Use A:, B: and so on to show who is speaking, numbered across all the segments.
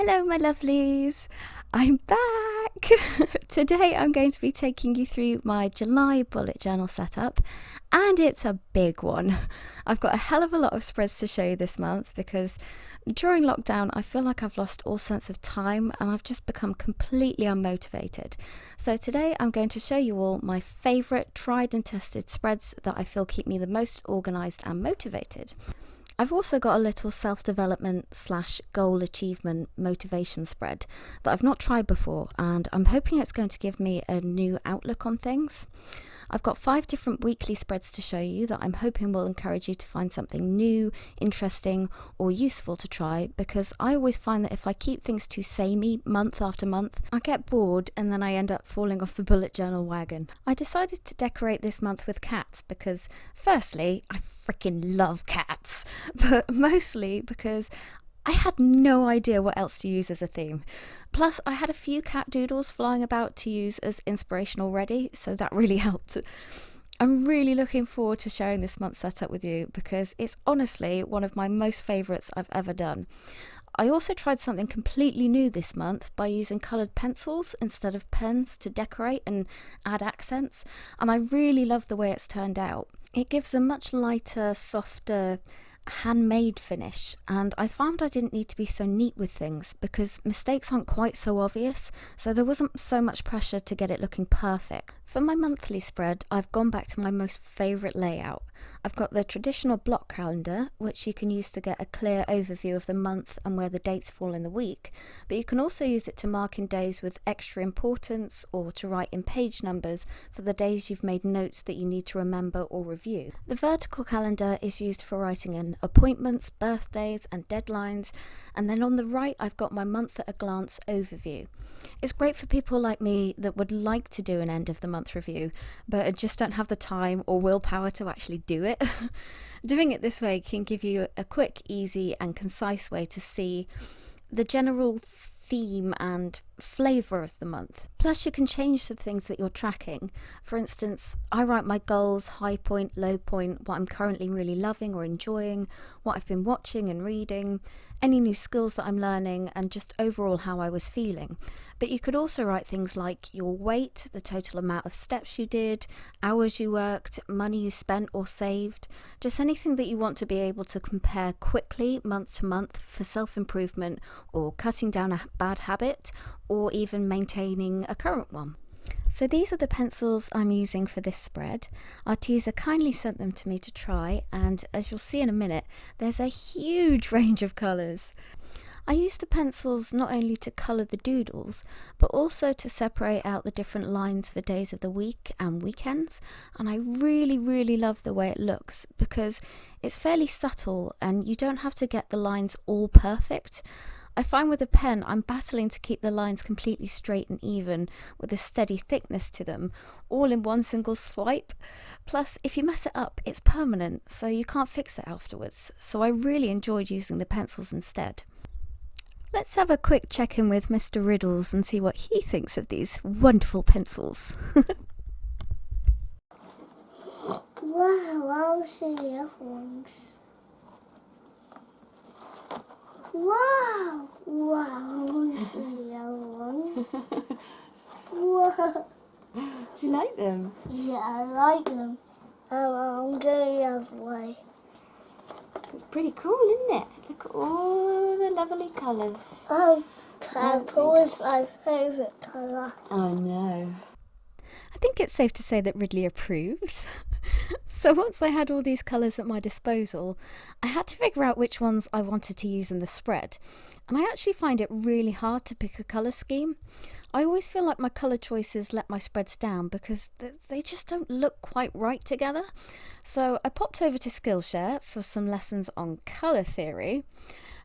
A: Hello my lovelies, I'm back! Today I'm going to be taking you through my July bullet journal setup, and it's a big one. I've got a hell of a lot of spreads to show you this month because during lockdown I feel like I've lost all sense of time and I've just become completely unmotivated. So today I'm going to show you all my favourite tried and tested spreads that I feel keep me the most organised and motivated. I've also got a little self-development / goal achievement motivation spread that I've not tried before, and I'm hoping it's going to give me a new outlook on things. I've got 5 different weekly spreads to show you that I'm hoping will encourage you to find something new, interesting or useful to try, because I always find that if I keep things too samey month after month, I get bored and then I end up falling off the bullet journal wagon. I decided to decorate this month with cats because firstly, I freaking love cats, but mostly because I had no idea what else to use as a theme. Plus, I had a few cat doodles flying about to use as inspiration already, so that really helped. I'm really looking forward to sharing this month's setup with you because it's honestly one of my most favourites I've ever done. I also tried something completely new this month by using coloured pencils instead of pens to decorate and add accents, and I really love the way it's turned out. It gives a much lighter, softer, handmade finish, and I found I didn't need to be so neat with things because mistakes aren't quite so obvious, so there wasn't so much pressure to get it looking perfect. For my monthly spread, I've gone back to my most favourite layout. I've got the traditional block calendar, which you can use to get a clear overview of the month and where the dates fall in the week, but you can also use it to mark in days with extra importance or to write in page numbers for the days you've made notes that you need to remember or review. The vertical calendar is used for writing in appointments, birthdays and deadlines, and then on the right I've got my month at a glance overview. It's great for people like me that would like to do an end of the month review but just don't have the time or willpower to actually do it. Doing it this way can give you a quick, easy and concise way to see the general theme and flavour of the month. Plus you can change the things that you're tracking. For instance, I write my goals, high point, low point, what I'm currently really loving or enjoying, what I've been watching and reading, any new skills that I'm learning, and just overall how I was feeling. But you could also write things like your weight, the total amount of steps you did, hours you worked, money you spent or saved, just anything that you want to be able to compare quickly month to month for self-improvement or cutting down a bad habit or even maintaining a current one. So these are the pencils I'm using for this spread. Arteza kindly sent them to me to try, and as you'll see in a minute, there's a huge range of colours. I use the pencils not only to colour the doodles, but also to separate out the different lines for days of the week and weekends, and I really love the way it looks because it's fairly subtle and you don't have to get the lines all perfect. I find with a pen I'm battling to keep the lines completely straight and even with a steady thickness to them, all in one single swipe. Plus, if you mess it up, it's permanent, so you can't fix it afterwards. So I really enjoyed using the pencils instead. Let's have a quick check-in with Mr. Riddles and see what he thinks of these wonderful pencils.
B: Wow, I'll see the other ones. Wow, I'll see the other ones. Wow.
A: Do you like them?
B: Yeah, I like them. I'm going the other way.
A: It's pretty cool, isn't it? Look at all the lovely colours.
B: Purple is my favourite colour.
A: Oh no. I think it's safe to say that Ridley approves. So once I had all these colours at my disposal, I had to figure out which ones I wanted to use in the spread. And I actually find it really hard to pick a colour scheme. I always feel like my colour choices let my spreads down because they just don't look quite right together. So I popped over to Skillshare for some lessons on colour theory.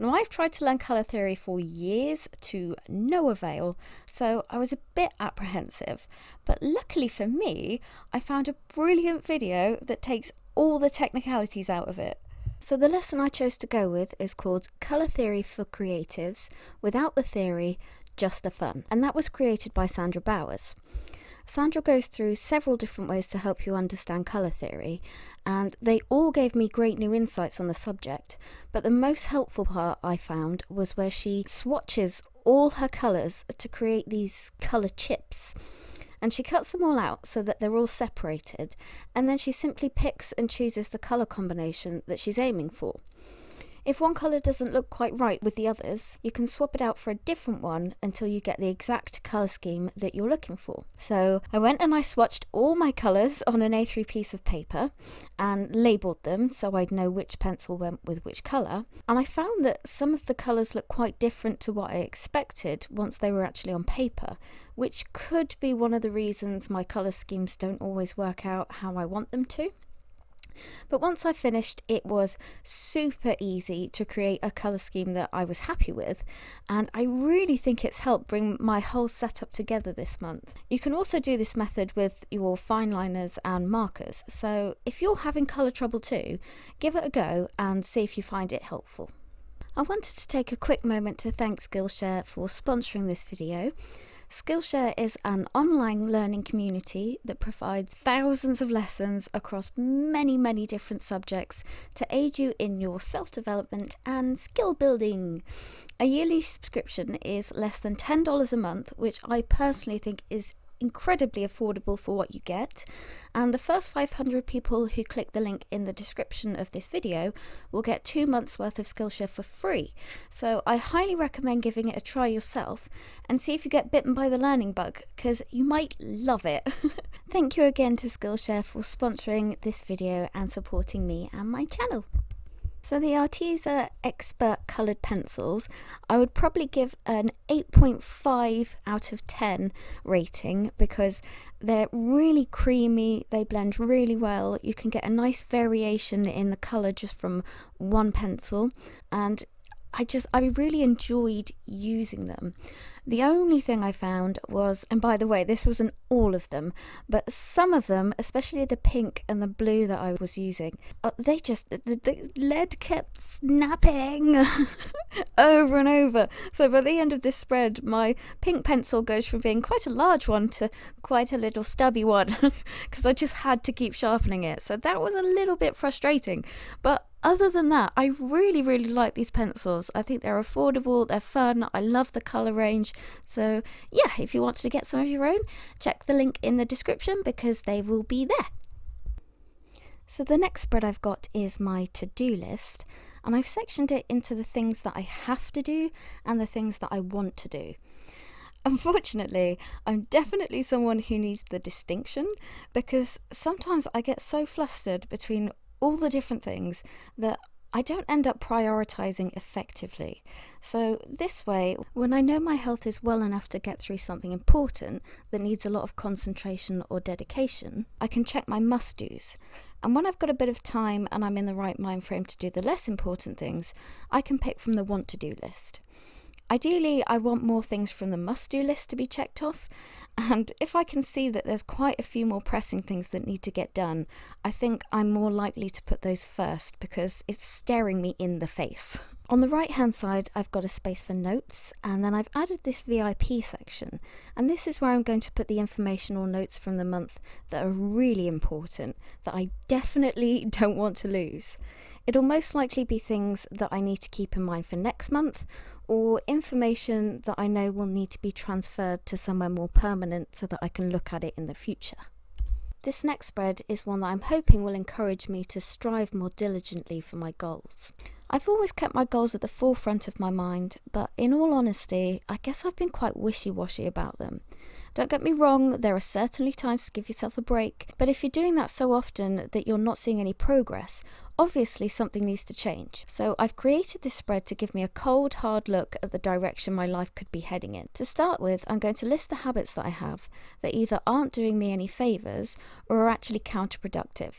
A: Now I've tried to learn colour theory for years to no avail, so I was a bit apprehensive. But luckily for me, I found a brilliant video that takes all the technicalities out of it. So the lesson I chose to go with is called Colour Theory for Creatives, Without the Theory, Just the Fun, and that was created by Sandra Bowers. Sandra goes through several different ways to help you understand colour theory, and they all gave me great new insights on the subject, but the most helpful part I found was where she swatches all her colours to create these colour chips. And she cuts them all out so that they're all separated, and then she simply picks and chooses the colour combination that she's aiming for. If one colour doesn't look quite right with the others, you can swap it out for a different one until you get the exact colour scheme that you're looking for. So I went and I swatched all my colours on an A3 piece of paper and labelled them so I'd know which pencil went with which colour. And I found that some of the colours look quite different to what I expected once they were actually on paper, which could be one of the reasons my colour schemes don't always work out how I want them to. But once I finished, it was super easy to create a colour scheme that I was happy with, and I really think it's helped bring my whole setup together this month. You can also do this method with your fine liners and markers, so if you're having colour trouble too, give it a go and see if you find it helpful. I wanted to take a quick moment to thank Skillshare for sponsoring this video. Skillshare is an online learning community that provides thousands of lessons across many different subjects to aid you in your self-development and skill building. A yearly subscription is less than $10 a month, which I personally think is incredibly affordable for what you get, and the first 500 people who click the link in the description of this video will get 2 months worth of Skillshare for free. So I highly recommend giving it a try yourself and see if you get bitten by the learning bug, because you might love it. Thank you again to Skillshare for sponsoring this video and supporting me and my channel. So the Arteza Expert Coloured Pencils, I would probably give an 8.5 out of 10 rating because they're really creamy, they blend really well, you can get a nice variation in the colour just from one pencil, and I really enjoyed using them. The only thing I found was, and by the way, this wasn't all of them, but some of them, especially the pink and the blue that I was using, the lead kept snapping over and over. So by the end of this spread, my pink pencil goes from being quite a large one to quite a little stubby one because I just had to keep sharpening it. So that was a little bit frustrating, but other than that, I really like these pencils. I think they're affordable, they're fun, I love the colour range. So yeah, if you want to get some of your own, check the link in the description because they will be there. So the next spread I've got is my to-do list, and I've sectioned it into the things that I have to do and the things that I want to do. Unfortunately, I'm definitely someone who needs the distinction because sometimes I get so flustered between all the different things that I don't end up prioritising effectively. So this way, when I know my health is well enough to get through something important that needs a lot of concentration or dedication, I can check my must-dos. And when I've got a bit of time and I'm in the right mind frame to do the less important things, I can pick from the want-to-do list. Ideally, I want more things from the must-do list to be checked off, and if I can see that there's quite a few more pressing things that need to get done, I think I'm more likely to put those first because it's staring me in the face. On the right hand side, I've got a space for notes, and then I've added this VIP section, and this is where I'm going to put the information or notes from the month that are really important, that I definitely don't want to lose. It'll most likely be things that I need to keep in mind for next month, or information that I know will need to be transferred to somewhere more permanent so that I can look at it in the future. This next spread is one that I'm hoping will encourage me to strive more diligently for my goals. I've always kept my goals at the forefront of my mind, but in all honesty, I guess I've been quite wishy-washy about them. Don't get me wrong, there are certainly times to give yourself a break, but if you're doing that so often that you're not seeing any progress, obviously something needs to change. So I've created this spread to give me a cold, hard look at the direction my life could be heading in. To start with, I'm going to list the habits that I have that either aren't doing me any favours or are actually counterproductive.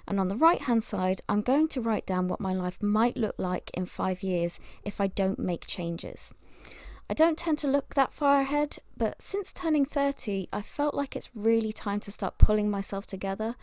A: And on the right hand side, I'm going to write down what my life might look like in 5 years if I don't make changes. I don't tend to look that far ahead, but since turning 30, I felt like it's really time to start pulling myself together.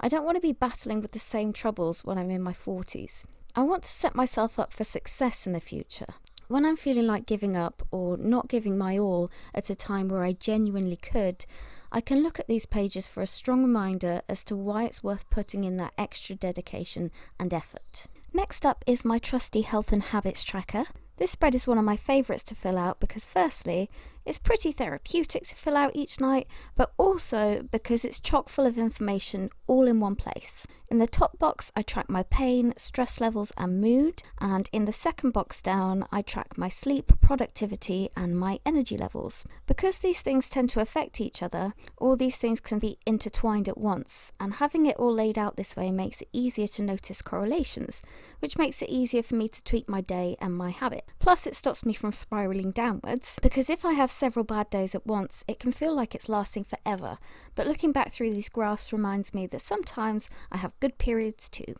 A: I don't want to be battling with the same troubles when I'm in my 40s. I want to set myself up for success in the future. When I'm feeling like giving up or not giving my all at a time where I genuinely could, I can look at these pages for a strong reminder as to why it's worth putting in that extra dedication and effort. Next up is my trusty health and habits tracker. This spread is one of my favourites to fill out because firstly, it's pretty therapeutic to fill out each night, but also because it's chock full of information all in one place. In the top box, I track my pain, stress levels and mood, and in the second box down, I track my sleep, productivity and my energy levels. Because these things tend to affect each other, all these things can be intertwined at once, and having it all laid out this way makes it easier to notice correlations, which makes it easier for me to tweak my day and my habit. Plus, it stops me from spiralling downwards, because if I have several bad days at once, it can feel like it's lasting forever, but looking back through these graphs reminds me that sometimes I have good periods too,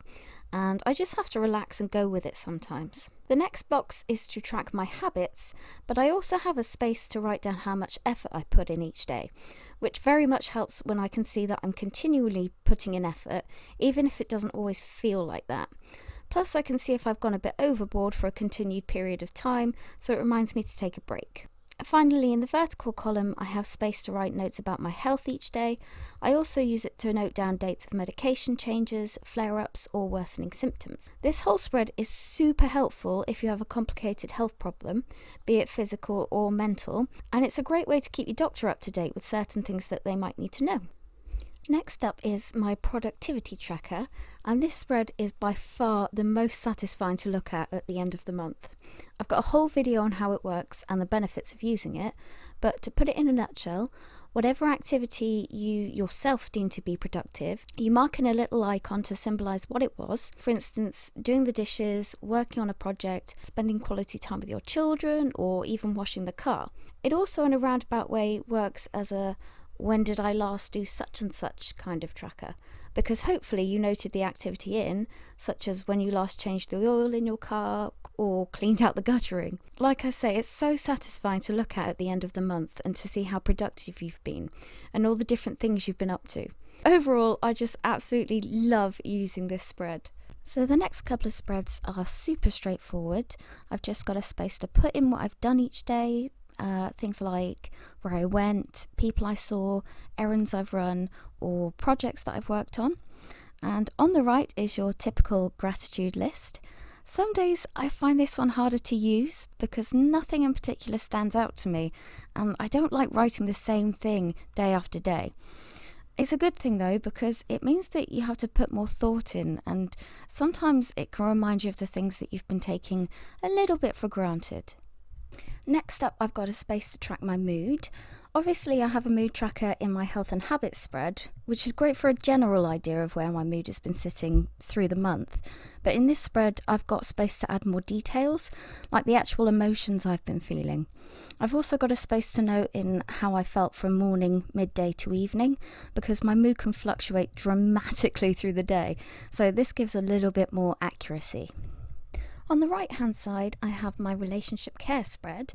A: and I just have to relax and go with it sometimes. The next box is to track my habits, but I also have a space to write down how much effort I put in each day, which very much helps when I can see that I'm continually putting in effort, even if it doesn't always feel like that. Plus, I can see if I've gone a bit overboard for a continued period of time, so it reminds me to take a break. Finally, in the vertical column, I have space to write notes about my health each day. I also use it to note down dates of medication changes, flare-ups or worsening symptoms. This whole spread is super helpful if you have a complicated health problem, be it physical or mental, and it's a great way to keep your doctor up to date with certain things that they might need to know. Next up is my productivity tracker, and this spread is by far the most satisfying to look at the end of the month. I've got a whole video on how it works and the benefits of using it, but to put it in a nutshell, whatever activity you yourself deem to be productive, you mark in a little icon to symbolise what it was. For instance, doing the dishes, working on a project, spending quality time with your children, or even washing the car. It also in a roundabout way works as a when did I last do such and such kind of tracker, because hopefully you noted the activity in, such as when you last changed the oil in your car or cleaned out the guttering. Like I say, it's so satisfying to look at the end of the month and to see how productive you've been and all the different things you've been up to. Overall, I just absolutely love using this spread. So the next couple of spreads are super straightforward. I've just got a space to put in what I've done each day, things like where I went, people I saw, errands I've run, or projects that I've worked on. And on the right is your typical gratitude list. Some days I find this one harder to use because nothing in particular stands out to me, and I don't like writing the same thing day after day. It's a good thing though, because it means that you have to put more thought in, and sometimes it can remind you of the things that you've been taking a little bit for granted. Next up, I've got a space to track my mood. Obviously, I have a mood tracker in my health and habits spread, which is great for a general idea of where my mood has been sitting through the month. But in this spread, I've got space to add more details, like the actual emotions I've been feeling. I've also got a space to note in how I felt from morning, midday to evening, because my mood can fluctuate dramatically through the day, so this gives a little bit more accuracy. On the right hand side, I have my relationship care spread.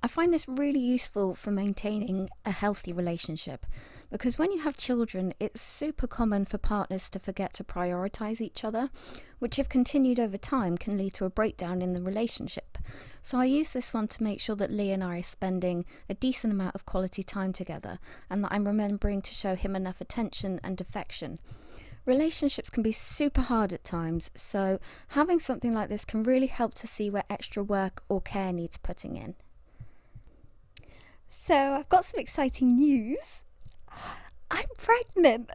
A: I find this really useful for maintaining a healthy relationship, because when you have children, it's super common for partners to forget to prioritise each other, which if continued over time can lead to a breakdown in the relationship. So I use this one to make sure that Lee and I are spending a decent amount of quality time together, and that I'm remembering to show him enough attention and affection. Relationships can be super hard at times, so having something like this can really help to see where extra work or care needs putting in. So I've got some exciting news. I'm pregnant.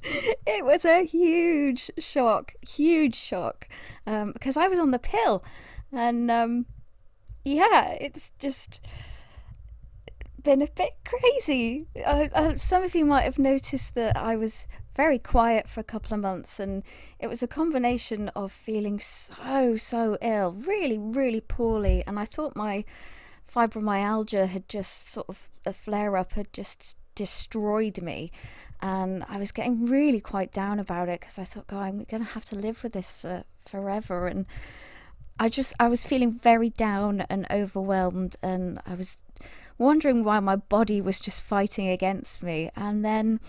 A: It was a huge shock, because I was on the pill, and it's just been a bit crazy. Some of you might have noticed that I was very quiet for a couple of months, and it was a combination of feeling so ill, really poorly, and I thought my fibromyalgia had just sort of, a flare-up had just destroyed me, and I was getting really quite down about it because I thought, God, I'm gonna have to live with this for forever. And I was feeling very down and overwhelmed, and I was wondering why my body was just fighting against me. And then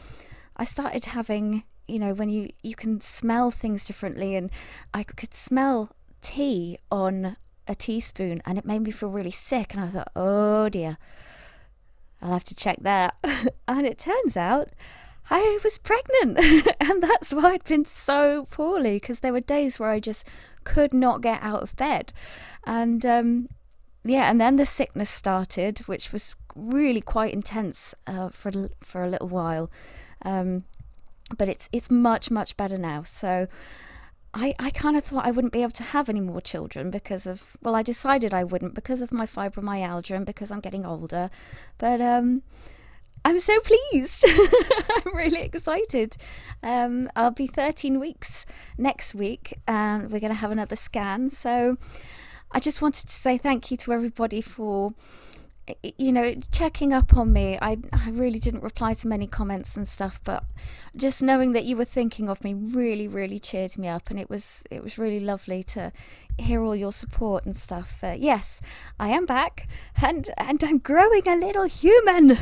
A: I started having, when you can smell things differently, and I could smell tea on a teaspoon, and it made me feel really sick, and I thought, oh dear. I'll have to check that. And it turns out I was pregnant. And that's why I'd been so poorly, because there were days where I just could not get out of bed. And and then the sickness started, which was really quite intense for a little while. But it's much better now. So I kind of thought I wouldn't be able to have any more children because of, well, I decided I wouldn't because of my fibromyalgia and because I'm getting older. But I'm so pleased. I'm really excited. I'll be 13 weeks next week, and we're going to have another scan. So I just wanted to say thank you to everybody for, checking up on me. I really didn't reply to many comments and stuff, but just knowing that you were thinking of me really cheered me up, and it was really lovely to hear all your support and stuff. Yes, I am back, and I'm growing a little human.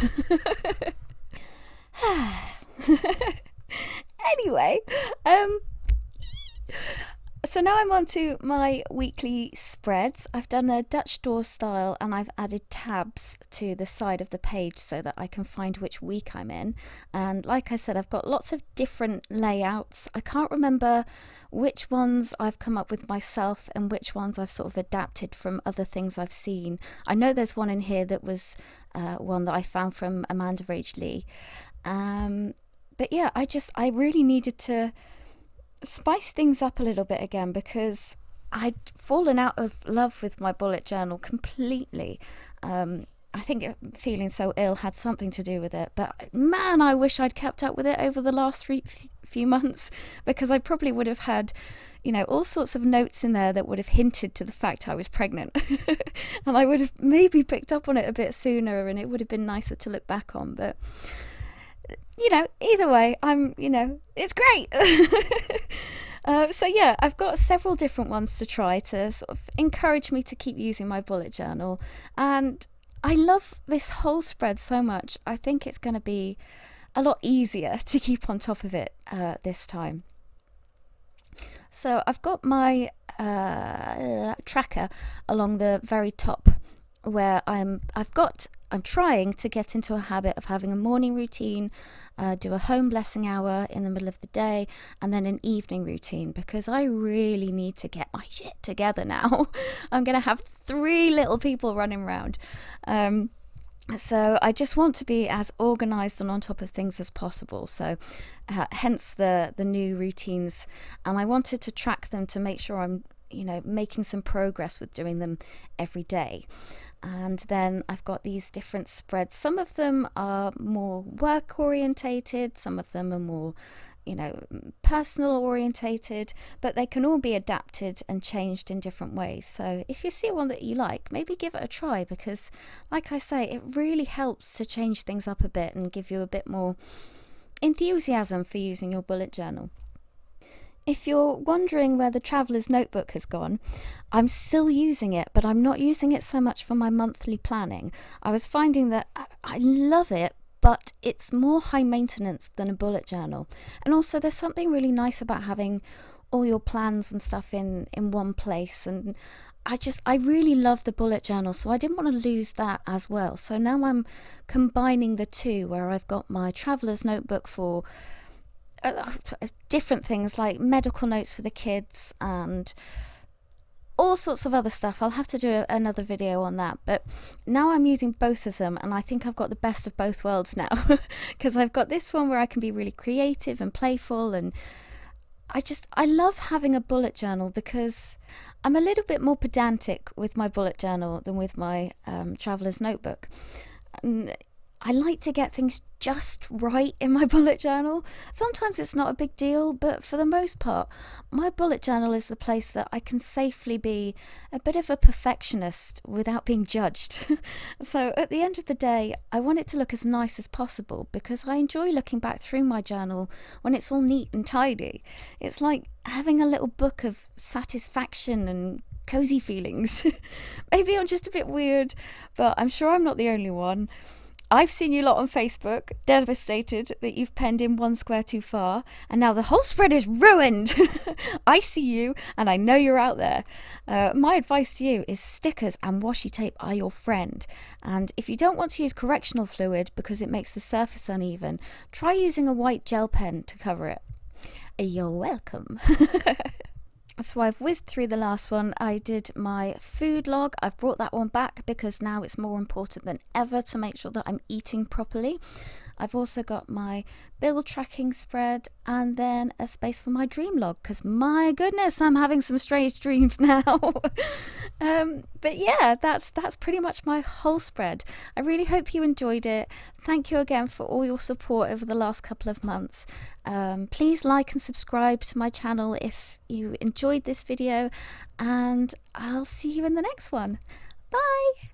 A: Anyway, so now I'm on to my weekly spreads. I've done a Dutch door style, and I've added tabs to the side of the page so that I can find which week I'm in. And like I said, I've got lots of different layouts. I can't remember which ones I've come up with myself and which ones I've sort of adapted from other things I've seen. I know there's one in here that was one that I found from Amanda Rage Lee. But yeah, I really needed to spice things up a little bit again, because I'd fallen out of love with my bullet journal completely. I think feeling so ill had something to do with it, but man, I wish I'd kept up with it over the last few months, because I probably would have had, all sorts of notes in there that would have hinted to the fact I was pregnant. And I would have maybe picked up on it a bit sooner, and it would have been nicer to look back on. But either way, it's great. So yeah, I've got several different ones to try to sort of encourage me to keep using my bullet journal. And I love this whole spread so much. I think it's going to be a lot easier to keep on top of it this time. So I've got my tracker along the very top, where I'm trying to get into a habit of having a morning routine, do a home blessing hour in the middle of the day, and then an evening routine, because I really need to get my shit together now. I'm going to have 3 little people running around. So I just want to be as organised and on top of things as possible. So hence the new routines. And I wanted to track them to make sure I'm, making some progress with doing them every day. And then I've got these different spreads. Some of them are more work orientated, some of them are more, personal orientated, but they can all be adapted and changed in different ways. So if you see one that you like, maybe give it a try, because like I say, it really helps to change things up a bit and give you a bit more enthusiasm for using your bullet journal. If you're wondering where the Traveller's Notebook has gone, I'm still using it, but I'm not using it so much for my monthly planning. I was finding that I love it, but it's more high maintenance than a bullet journal. And also there's something really nice about having all your plans and stuff in one place. And I really love the bullet journal, so I didn't want to lose that as well. So now I'm combining the two, where I've got my Traveller's Notebook for different things like medical notes for the kids and all sorts of other stuff. I'll have to do another video on that, but now I'm using both of them, and I think I've got the best of both worlds now, because I've got this one where I can be really creative and playful, and I love having a bullet journal because I'm a little bit more pedantic with my bullet journal than with my Traveller's Notebook. And I like to get things just right in my bullet journal. Sometimes it's not a big deal, but for the most part, my bullet journal is the place that I can safely be a bit of a perfectionist without being judged. So at the end of the day, I want it to look as nice as possible, because I enjoy looking back through my journal when it's all neat and tidy. It's like having a little book of satisfaction and cozy feelings. Maybe I'm just a bit weird, but I'm sure I'm not the only one. I've seen you lot on Facebook, devastated that you've penned in one square too far, and now the whole spread is ruined. I see you, and I know you're out there. My advice to you is stickers and washi tape are your friend. And if you don't want to use correctional fluid because it makes the surface uneven, try using a white gel pen to cover it. You're welcome. So I've whizzed through the last one. I did my food log. I've brought that one back because now it's more important than ever to make sure that I'm eating properly. I've also got my bill tracking spread and then a space for my dream log because my goodness, I'm having some strange dreams now. But yeah, that's pretty much my whole spread. I really hope you enjoyed it. Thank you again for all your support over the last couple of months. Please like and subscribe to my channel if you enjoyed this video, and I'll see you in the next one. Bye!